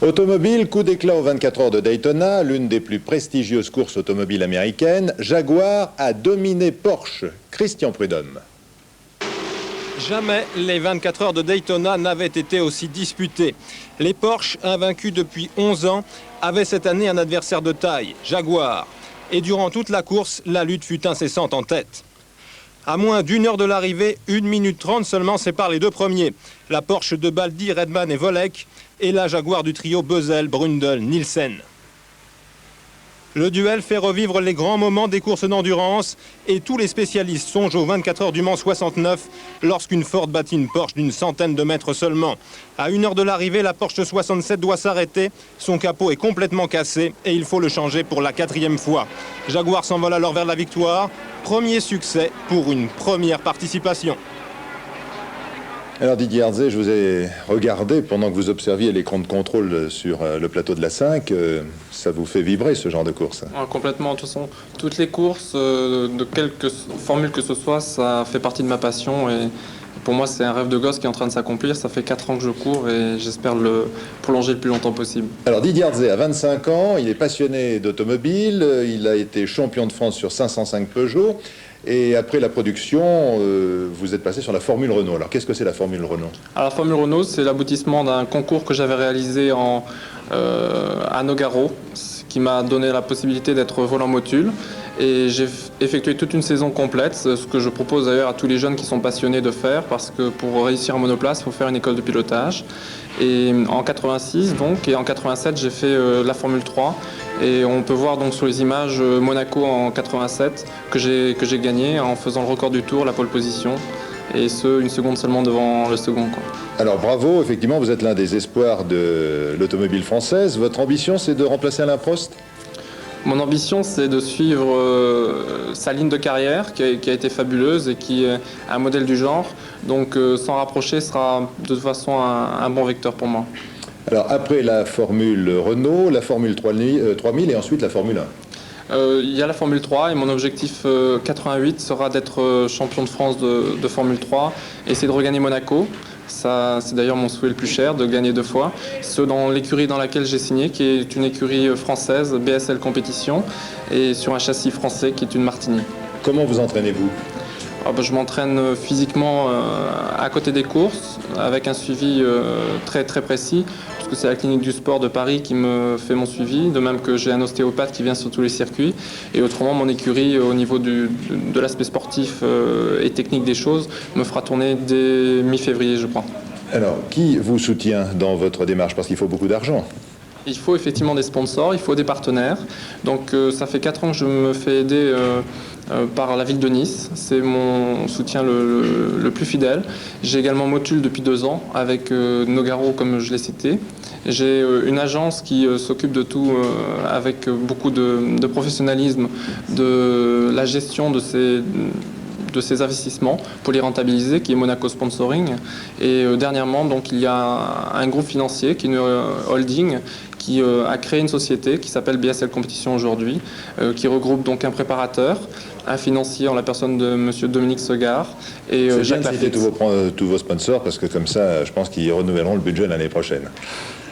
Automobile, coup d'éclat aux 24 heures de Daytona, l'une des plus prestigieuses courses automobiles américaines. Jaguar a dominé Porsche. Christian Prudhomme. Jamais les 24 heures de Daytona n'avaient été aussi disputées. Les Porsche, invaincus depuis 11 ans, avaient cette année un adversaire de taille, Jaguar. Et durant toute la course, la lutte fut incessante en tête. À moins d'une heure de l'arrivée, 1 minute 30 seulement sépare les deux premiers. La Porsche de Baldi, Redman et Volek et la Jaguar du trio Bösel, Brundle, Nielsen. Le duel fait revivre les grands moments des courses d'endurance et tous les spécialistes songent aux 24 heures du Mans 69 lorsqu'une Ford battit une Porsche d'une centaine de mètres seulement. À 1 heure de l'arrivée, la Porsche 67 doit s'arrêter. Son capot est complètement cassé et il faut le changer pour la 4e fois. Jaguar s'envole alors vers la victoire. Premier succès pour une première participation. Alors Didier Hardzé, je vous ai regardé pendant que vous observiez l'écran de contrôle sur le plateau de la 5. Ça vous fait vibrer ce genre de course? Complètement. De toute façon, toutes les courses, de quelque formule que ce soit, ça fait partie de ma passion. Et pour moi, c'est un rêve de gosse qui est en train de s'accomplir. Ça fait 4 ans que je cours et j'espère le prolonger le plus longtemps possible. Alors Didier Hardzé a 25 ans, il est passionné d'automobile, il a été champion de France sur 505 Peugeot. Et après la production, vous êtes passé sur la Formule Renault. Alors qu'est-ce que c'est la Formule Renault? Alors la Formule Renault, c'est l'aboutissement d'un concours que j'avais réalisé à Nogaro, qui m'a donné la possibilité d'être volant motule. Et j'ai effectué toute une saison complète, ce que je propose d'ailleurs à tous les jeunes qui sont passionnés de faire, parce que pour réussir en monoplace, il faut faire une école de pilotage. Et en 86 donc, et en 87, j'ai fait la Formule 3. Et on peut voir donc sur les images Monaco en 87 que j'ai gagné en faisant le record du tour, la pole position. Et ce, 1 seconde seulement devant le second, quoi. Alors bravo, effectivement, vous êtes l'un des espoirs de l'automobile française. Votre ambition, c'est de remplacer Alain Prost? Mon ambition, c'est de suivre sa ligne de carrière qui a été fabuleuse et qui est un modèle du genre. Donc s'en rapprocher sera de toute façon un bon vecteur pour moi. Alors après la Formule Renault, la Formule 3000 et ensuite la Formule 1. Il y a la Formule 3 et mon objectif 88 sera d'être champion de France de Formule 3 et essayer de regagner Monaco. Ça, c'est d'ailleurs mon souhait le plus cher, de gagner 2 fois. Ce dans l'écurie dans laquelle j'ai signé, qui est une écurie française, BSL Compétition, et sur un châssis français qui est une Martini. Comment vous entraînez-vous? Je m'entraîne physiquement à côté des courses, avec un suivi très précis, parce que c'est la clinique du sport de Paris qui me fait mon suivi, de même que j'ai un ostéopathe qui vient sur tous les circuits. Et autrement, mon écurie, au niveau de l'aspect sportif et technique des choses, me fera tourner dès mi-février, je crois. Alors, qui vous soutient dans votre démarche? Parce qu'il faut beaucoup d'argent. Il faut effectivement des sponsors, il faut des partenaires. Donc ça fait 4 ans que je me fais aider par la ville de Nice. C'est mon soutien le plus fidèle. J'ai également Motul depuis 2 ans avec Nogaro, comme je l'ai cité. J'ai une agence qui s'occupe de tout avec beaucoup de professionnalisme, de la gestion de ces investissements pour les rentabiliser, qui est Monaco Sponsoring. Et dernièrement, donc, il y a un groupe financier qui est une holding qui a créé une société qui s'appelle BSL Compétition aujourd'hui, qui regroupe donc un préparateur, un financier en la personne de monsieur Dominique Segard et Jacques Lafitte. Tous vos sponsors, parce que comme ça, je pense qu'ils renouvelleront le budget l'année prochaine.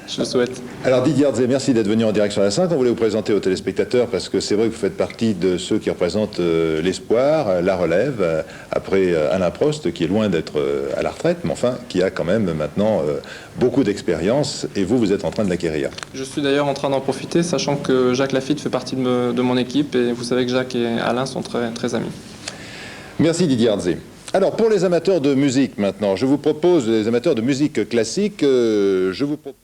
Je le souhaite. Alors Didier Hardzé, merci d'être venu en direct sur la 5. On voulait vous présenter aux téléspectateurs parce que c'est vrai que vous faites partie de ceux qui représentent l'espoir, la relève, après Alain Prost qui est loin d'être à la retraite, mais enfin qui a quand même maintenant beaucoup d'expérience et vous êtes en train de l'acquérir. Je suis d'ailleurs en train d'en profiter, sachant que Jacques Lafitte fait partie de mon équipe et vous savez que Jacques et Alain sont très amis. Merci Didier Hardzé. Alors pour les amateurs de musique maintenant, je vous propose, les amateurs de musique classique, je vous propose...